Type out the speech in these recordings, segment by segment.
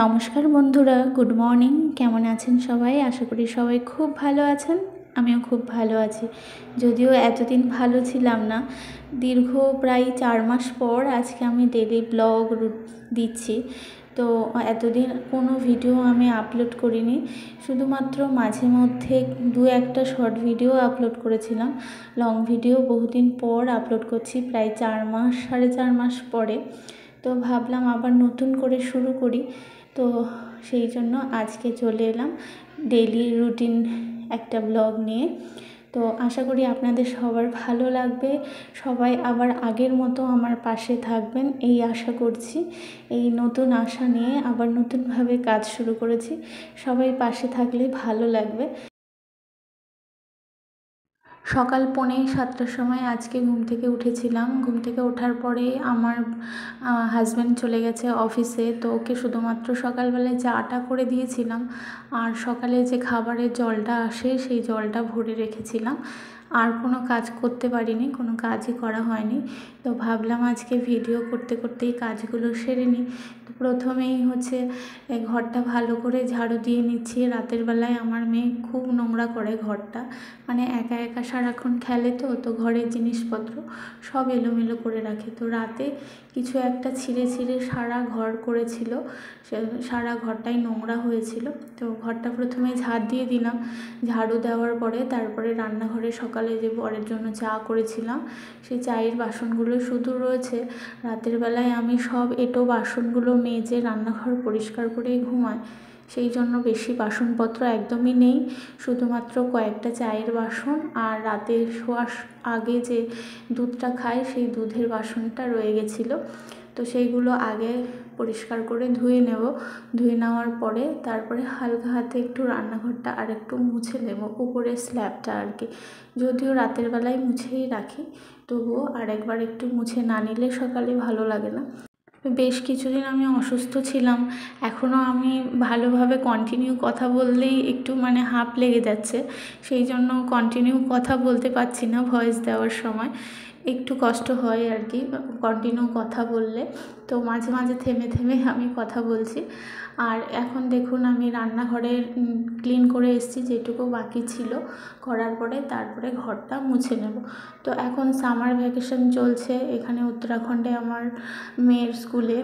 নমস্কার বন্ধুরা, good morning. কেমন আছেন সবাই? আশা করি সবাই খুব ভালো আছেন। আমিও খুব ভালো আছি, যদিও এতদিন ভালো ছিলাম না। দীর্ঘ প্রায় 4 মাস পর আজকে আমি ডেলি ব্লগ দিচ্ছি। তো এতদিন কোনো ভিডিও আমি আপলোড করিনি, শুধুমাত্র মাঝে মধ্যে 2-1টা শর্ট ভিডিও আপলোড করেছিলাম। লং ভিডিও বহুদিন পর আপলোড করছি, প্রায় 4 মাস 4.5 মাস পরে। তো ভাবলাম আবার নতুন করে শুরু করি, তো সেই জন্য আজকে চলে এলাম ডেইলি রুটিন একটা ব্লগ নিয়ে। তো আশা করি আপনাদের সবার ভালো লাগবে, সবাই আবার আগের মতো আমার পাশে থাকবেন এই আশা করছি। এই নতুন আশা নিয়ে আবার নতুনভাবে কাজ শুরু করেছি, সবাই পাশে থাকলে ভালো লাগবে। সকাল 6:45-7টার সময় আজকে ঘুম থেকে উঠেছিলাম। ঘুম থেকে ওঠার পরে আমার হাজব্যান্ড চলে গেছে অফিসে, তো ওকে শুধুমাত্র সকালবেলায় চাটা করে দিয়েছিলাম, আর সকালে যে খাবারের জলটা আসে সেই জলটা ভরে রেখেছিলাম। আর কোনো কাজ করতে পারিনি, কোনো কাজই করা হয়নি। তো ভাবলাম আজকে ভিডিও করতে করতেই কাজগুলো সেরে নিই। তো প্রথমেই ঘরটা ভালো করে ঝাড়ু দিয়ে নিচ্ছি। রাতের বেলায় আমার মেয়ে খুব নোংরা করে ঘরটা, মানে একা একা সারাক্ষণ খেলে, তো ঘরের জিনিসপত্র সব এলোমেলো করে রাখে। তো রাতে কিছু একটা ছিঁড়ে সারা ঘর করেছিল, সারা ঘরটাই নোংরা হয়েছিল। তো ঘরটা প্রথমে ঝাড় দিয়ে দিলাম। ঝাড়ু দেওয়ার পরে তারপরে রান্নাঘরে সকালে যে বরের জন্য চা করেছিলাম সেই চায়ের বাসনগুলো শুধু রয়েছে। রাতের বেলায় আমি সব এঁটো বাসনগুলো মেজে রান্নাঘর পরিষ্কার করেই ঘুমাই, সেই জন্য বেশি বাসনপত্র একদমই নেই, শুধুমাত্র কয়েকটা চায়ের বাসন আর রাতে শোয়ার আগে যে দুধটা খাই সেই দুধের বাসনটা রয়ে গেছিলো। তো সেইগুলো আগে পরিষ্কার করে ধুয়ে নেব। ধুয়ে নেওয়ার পরে তারপরে হালকা হাতে একটু রান্নাঘরটা আর একটু মুছে নেব, উপরের স্ল্যাবটা আর কি। যদিও রাতের বেলায় মুছেই রাখি, তবুও আরেকবার একটু মুছে না নিলে সকালে ভালো লাগে না। বেশ কিছুদিন আমি অসুস্থ ছিলাম, এখনও আমি ভালোভাবে কন্টিনিউ কথা বললেই একটু হাঁপ লেগে যাচ্ছে, সেই জন্য কন্টিনিউ কথা বলতে পারছি না। ভয়েস দেওয়ার সময় একটু কষ্ট হয় আর কি কন্টিনিউ কথা বললে, তো মাঝে মাঝে থেমে থেমে আমি কথা বলছি। আর এখন দেখুন আমি রান্নাঘরে ক্লিন করে এসেছি, যেটুকু বাকি ছিল করার পরে তারপরে ঘরটা মুছে নেব। তো এখন সামার ভ্যাকেশন চলছে এখানে উত্তরাখণ্ডে আমার মেয়ের স্কুলে,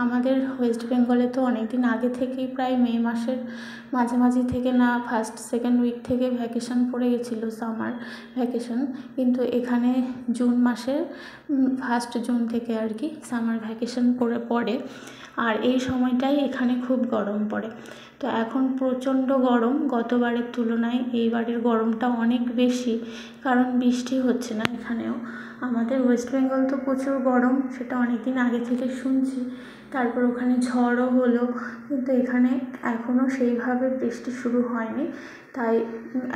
আমাদের ওয়েস্ট বেঙ্গলে তো অনেক দিন আগে থেকেই প্রায় মে মাসের মাঝামাঝি থেকে না 1st-2nd উইক থেকে ভ্যাকেশন পড়ে গেছিলো, সামার ভ্যাকেশন। কিন্তু এখানে জুন মাসের 1 জুন থেকে আর কি সামার ভ্যাকেশন পড়ে। আর এই সময়টাই এখানে খুব গরম পড়ে। তো এখন প্রচণ্ড গরম, গতবারের তুলনায় এইবারের গরমটা অনেক বেশি, কারণ বৃষ্টি হচ্ছে না এখানেও। আমাদের ওয়েস্ট বেঙ্গল তো প্রচুর গরম, সেটা অনেক দিন আগে থেকে শুনছি। তারপর ওখানে ঝড়ও হলো, কিন্তু এখানে এখনও সেইভাবে বৃষ্টি শুরু হয়নি, তাই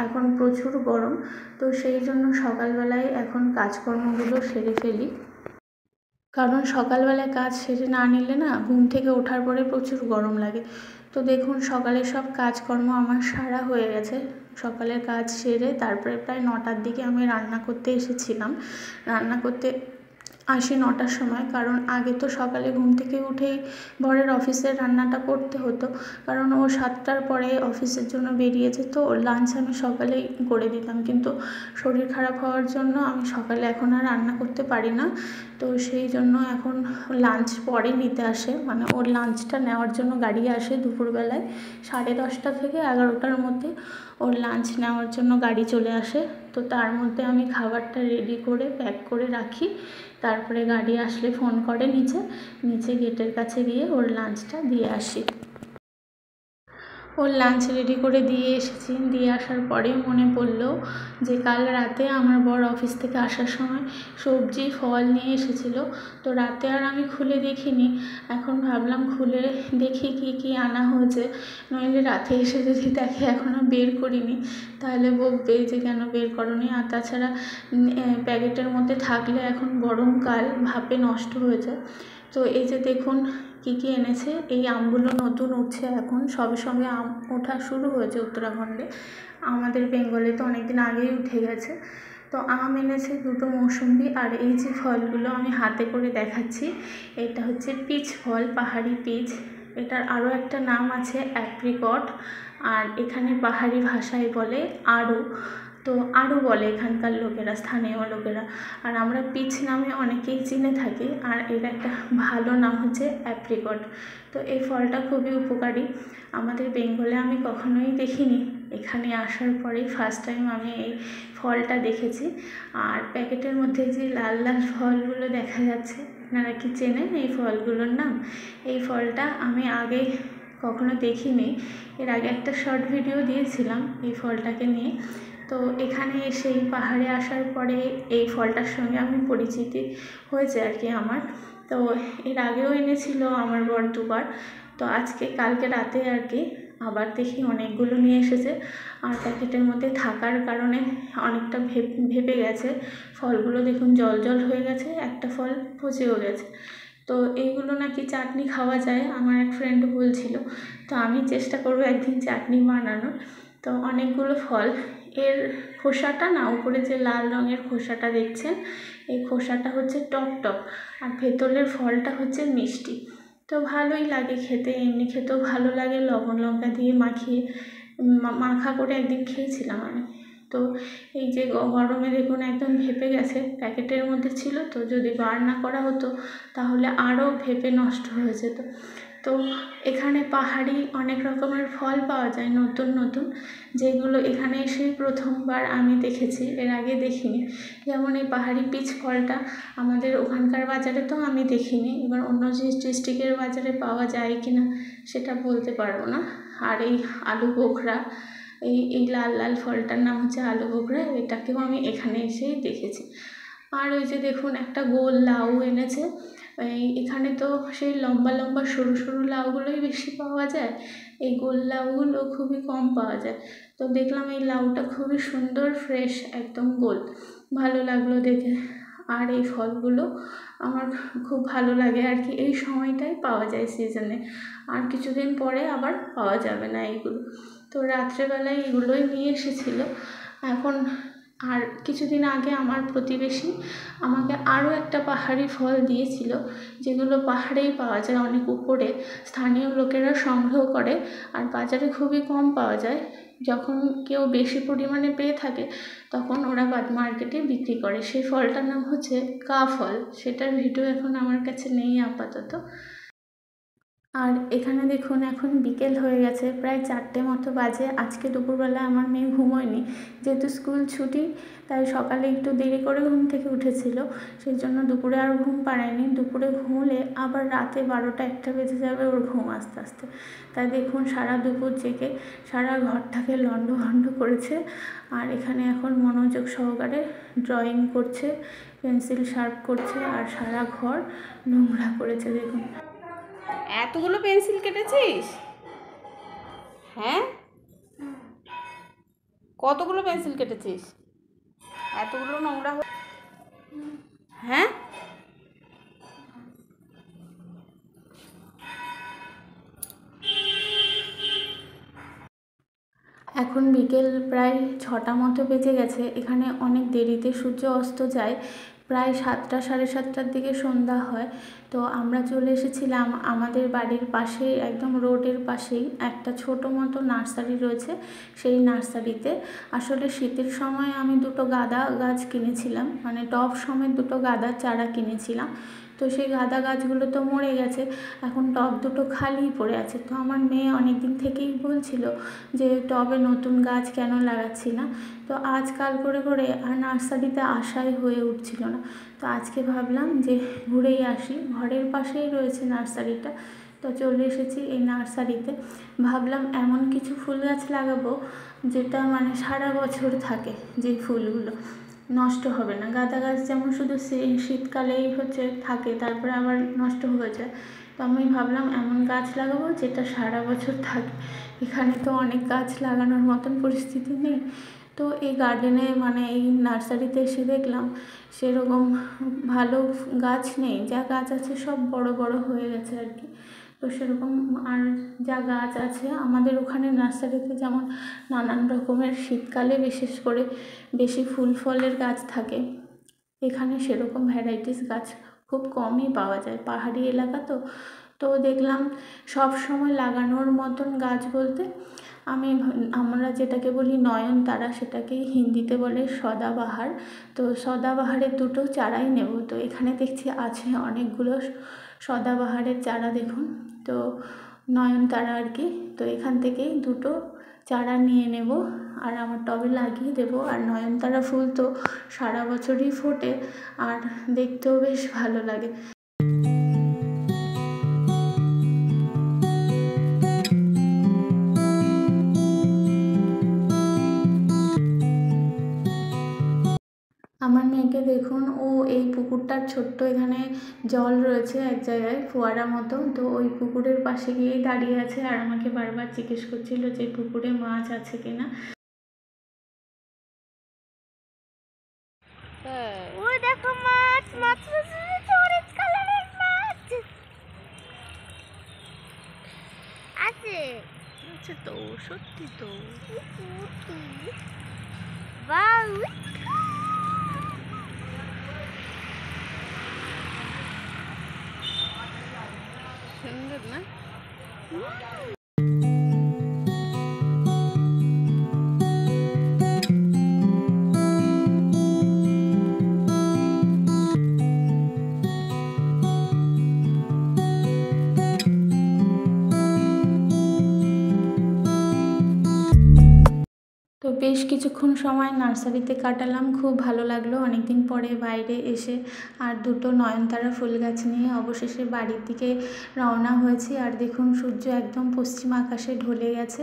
এখন প্রচুর গরম। তো সেই জন্য সকালবেলায় এখন কাজকর্মগুলো সেরে ফেলি, কারণ সকালবেলায় কাজ সেরে না নিলে না ঘুম থেকে ওঠার পরে প্রচুর গরম লাগে। তো দেখুন সকালে সব কাজকর্ম আমার সারা হয়ে গেছে। সকালের কাজ সেরে তারপরে প্রায় 9টার দিকে আমি রান্না করতে এসেছিলাম। রান্না করতে আসি 9টার সময়, কারণ আগে তো সকালে ঘুম থেকে উঠেই বরের অফিসের রান্নাটা করতে হতো, কারণ ও 7টার পরে অফিসের জন্য বেরিয়ে যেত। ওর লাঞ্চ আমি সকালেই করে দিতাম, কিন্তু শরীর খারাপ হওয়ার জন্য আমি সকালে এখন আর রান্না করতে পারি না। তো সেই জন্য এখন লাঞ্চ পরে নিতে আসে, ওর লাঞ্চটা নেওয়ার জন্য গাড়ি আসে দুপুরবেলায় 10:30 থেকে 11টার মধ্যে ওর লাঞ্চ নেওয়ার জন্য গাড়ি চলে আসে। তো তার মধ্যে আমি খাবারটা রেডি করে প্যাক করে রাখি, তারপরে গাড়ি আসলে ফোন করে নিচে গেটের কাছে গিয়ে ওর লাঞ্চটা দিয়ে আসি। ওর লাঞ্চ রেডি করে দিয়ে এসেছি। দিয়ে আসার পরে মনে পড়লো যে কাল রাতে আমার বর অফিস থেকে আসার সময় সবজি ফল নিয়ে এসেছিলো। তো রাতে আর আমি খুলে দেখিনি, এখন ভাবলাম খুলে দেখি কি কি আনা হয়েছে, নইলে রাতে এসে যদি দেখে এখনও বের করিনি তাহলে বকবে যে কেন বের করনি। আর তাছাড়া প্যাকেটের মধ্যে থাকলে এখন গরমকাল ভাপে নষ্ট হয়ে যায়। তো এই যে দেখুন কী কী এনেছে। এই আমগুলো নতুন উঠছে, এখন সবে সবে আম ওঠা শুরু হয়েছে উত্তরাখণ্ডে, আমাদের বেঙ্গলে তো অনেকদিন আগেই উঠে গেছে। তো আম এনেছে 2টো মৌসুম্বি, আর এই যে ফলগুলো আমি হাতে করে দেখাচ্ছি এটা হচ্ছে পিচ ফল, পাহাড়ি পিচ। এটার আরও একটা নাম আছে অ্যাপ্রিকট, আর এখানে পাহাড়ি ভাষায় বলে আড়ু। তো আড়ু বলে এখানকার লোকেরা, স্থানীয় লোকেরা। আর আমরা পিচ নামে অনেকেই চিনে থাকি, আর এর একটা ভালো নাম হচ্ছে অ্যাপ্রিকট। তো এই ফলটা খুবই উপকারী, আমাদের বেঙ্গলে আমি কখনোই দেখিনি, এখানে আসার পরেই ফার্স্ট টাইম আমি এই ফলটা দেখেছি। আর প্যাকেটের মধ্যে যে লাল লাল ফলগুলো দেখা যাচ্ছে, আপনারা কি চেনেন এই ফলগুলোর নাম? এই ফলটা আমি আগে কখনো দেখিনি, এর আগে একটা শর্ট ভিডিও দিয়েছিলাম এই ফলটাকে নিয়ে। তো এখানে সেই পাহাড়ে আসার পরে এই ফলটার সঙ্গে আমি পরিচিতি হয়েছে আর কি আমার। তো এর আগেও এনেছিল আমার বর দুবার, তো কালকে রাতে আর কি আবার দেখি অনেকগুলো নিয়ে এসেছে। আর প্যাকেটের মধ্যে থাকার কারণে অনেকটা ভেপে গেছে ফলগুলো, দেখুন জল জল হয়ে গেছে, একটা ফল পচেও গেছে। তো এইগুলো নাকি চাটনি খাওয়া যায়, আমার এক ফ্রেন্ড বলছিল। তো আমি চেষ্টা করবো একদিন চাটনি বানানোর। তো অনেকগুলো ফল, এর খোসাটা না, উপরে যে লাল রঙের খোসাটা দেখছেন, এই খোসাটা হচ্ছে টক টক, আর ভেতরের ফলটা হচ্ছে মিষ্টি। তো ভালোই লাগে খেতে, এমনি খেতেও ভালো লাগে, লবণ লঙ্কা দিয়ে মাখিয়ে মাখা করে একদিন খেয়েছিলাম আমি। তো এই যে গরমে দেখুন একদম ভেপে গেছে, প্যাকেটের মধ্যে ছিল, তো যদি বার না করা হতো তাহলে আরও ভেপে নষ্ট হয়ে যেত। তো এখানে পাহাড়ি অনেক রকমের ফল পাওয়া যায় নতুন নতুন, যেগুলো এখানে এসে প্রথমবার আমি দেখেছি, এর আগে দেখিনি। যেমন এই পাহাড়ি পিচ ফলটা আমাদের ওখানকার বাজারে তো আমি দেখিনি, এবার অন্য যে ডিস্ট্রিক্টের বাজারে পাওয়া যায় কি না সেটা বলতে পারবো না। আর এই আলু বোখরা, এই লাল লাল ফলটার নাম হচ্ছে আলু বোখরা, এটাকেও আমি এখানে এসেই দেখেছি। আর ওই যে দেখুন একটা গোল লাউ এনেছে, এখানে তো সেই লম্বা লম্বা সরু সরু লাউগুলোই বেশি পাওয়া যায়, এই গোল লাউগুলো খুবই কম পাওয়া যায়। তো দেখলাম এই লাউটা খুবই সুন্দর, ফ্রেশ, একদম গোল, ভালো লাগলো দেখে। আর এই ফলগুলো আমার খুব ভালো লাগে আর কি, এই সময়টাই পাওয়া যায় সিজনে, আর কিছুদিন পরে আবার পাওয়া যাবে না এইগুলো। তো রাত্রেবেলায় এগুলোই নিয়ে এসেছিলো। এখন আর কিছুদিন আগে আমার প্রতিবেশী আমাকে আরও একটা পাহাড়ি ফল দিয়েছিল, যেগুলো পাহাড়েই পাওয়া যায় অনেক উপরে, স্থানীয় লোকেরা সংগ্রহ করে, আর বাজারে খুবই কম পাওয়া যায়। যখন কেউ বেশি পরিমাণে পেয়ে থাকে তখন ওরা মার্কেটে বিক্রি করে। সেই ফলটার নাম হচ্ছে কা ফল, সেটার ভিডিও এখন আমার কাছে নেই আপাতত। আর এখানে দেখুন এখন বিকেল হয়ে গেছে, প্রায় 4টে মতো বাজে। আজকে দুপুরবেলা আমার মেয়ে ঘুমোয়নি, যেহেতু স্কুল ছুটি, তাই সকালে একটু দেরি করে ঘুম থেকে উঠেছিল, সেই জন্য দুপুরে আর ঘুম পাড়ায়নি। দুপুরে ঘুমলে আবার রাতে 12টা 1টা বেজে যাবে ওর ঘুম আসতে আসতে। তাই দেখুন সারা দুপুর জেগে সারা ঘরটাকে লণ্ডভণ্ড করেছে, আর এখানে এখন মনোযোগ সহকারে ড্রয়িং করছে, পেন্সিল শার্প করছে, আর সারা ঘর নোংরা করেছে দেখুন। এতগুলো পেন্সিল কেটেছিস? হ্যাঁ, কতগুলো পেন্সিল কেটেছিস? এতগুলো নোংরা হ্যাঁ? এখন বিকেল প্রায় 6টা মতো বেজে গেছে, এখানে অনেক দেরিতে সূর্য অস্ত যায়, প্রায় 7টা 7:30টার দিকে সন্ধ্যা হয়। তো আমরা চলে এসেছিলাম আমাদের বাড়ির পাশে, একদম রোডের পাশেই একটা ছোটো মতো নার্সারি রয়েছে, সেই নার্সারিতে। আসলে শীতের সময় আমি 2টো গাঁদা গাছ কিনেছিলাম, মানে টব সমেত 2টো গাঁদার চারা কিনেছিলাম। তো সেই গাঁদা গাছগুলো তো মরে গেছে, এখন টব 2টো খালি পড়ে আছে। তো আমার মেয়ে অনেক দিন থেকেই বলছিল যে টবে নতুন গাছ কেন লাগাচ্ছি না। তো আজকাল করে করে আর নার্সারিতে আসাই হয়ে উঠছিল না। তো আজকে ভাবলাম যে ঘুরেই আসি, ঘরের পাশেই রয়েছে নার্সারিটা। তো চলে এসেছি এই নার্সারিতে, ভাবলাম এমন কিছু ফুল গাছ লাগাবো যেটা মানে সারা বছর থাকে, যে ফুলগুলো নষ্ট হবে না। গাঁদা গাছ যেমন শুধু শীতকালেই থাকে, তারপরে আবার নষ্ট হয়ে যায়। তো আমি ভাবলাম এমন গাছ লাগাবো যেটা সারা বছর থাকে। এখানে তো অনেক গাছ লাগানোর মতন পরিস্থিতি নেই। তো এই গার্ডেনে মানে এই নার্সারিতে এসে দেখলাম সেরকম ভালো গাছ নেই, যা গাছ আছে সব বড় বড় হয়ে গেছে আর কি। তো সেরকম আর যা গাছ আছে আমাদের ওখানে নার্সারিতে, যেমন নানান রকমের শীতকালে বিশেষ করে বেশি ফুল ফলের গাছ থাকে, এখানে সেরকম ভ্যারাইটিস গাছ খুব কমই পাওয়া যায়, পাহাড়ি এলাকা তো। তো দেখলাম সব সময় লাগানোর মতন গাছ বলতে আমরা যেটাকে বলি নয়নতারা, সেটাকেই হিন্দিতে বলে সদাবাহার। তো সদাবাহারের দুটো চারাই নেব। তো এখানে দেখছি আছে অনেকগুলো সদাবাহারের চারা, দেখুন। তো নয়নতারা আর কি। তো এখান থেকেই দুটো চারা নিয়ে নেব আর আমার টবে লাগিয়ে দেবো। আর নয়নতারা ফুল তো সারা বছরই ফোটে আর দেখতেও বেশ ভালো লাগে। আমার মেয়েকে দেখুন, ও এই পুকুরটার ছোট্ট এখানে জল রয়েছে এক জায়গায় ফোয়ারা মতো, তো ওই পুকুরের পাশে গিয়েই দাঁড়িয়ে আছে আর আমাকে বারবার জিজ্ঞেস করছিল যে পুকুরে মাছ আছে কিনা। ও দেখো মাছ, মাছ অরেঞ্জ কালারের মাছ আছে। আচ্ছা, তো সত্যি তো বাউ, সুন্দর না? তো বেশ কিছুক্ষণ সময় নার্সারিতে কাটালাম, খুব ভালো লাগলো অনেকদিন পরে বাইরে এসে। আর দুটো নয়নতারা ফুল গাছ নিয়ে অবশেষে বাড়ির দিকে রওনা হয়েছি। আর দেখুন সূর্য একদম পশ্চিম আকাশে ঢলে গেছে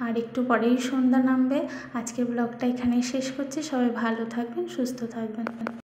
আর একটু পরেই সন্ধ্যা নামবে। আজকের ব্লগটা এখানেই শেষ করছি। সবাই ভালো থাকবেন, সুস্থ থাকবেন।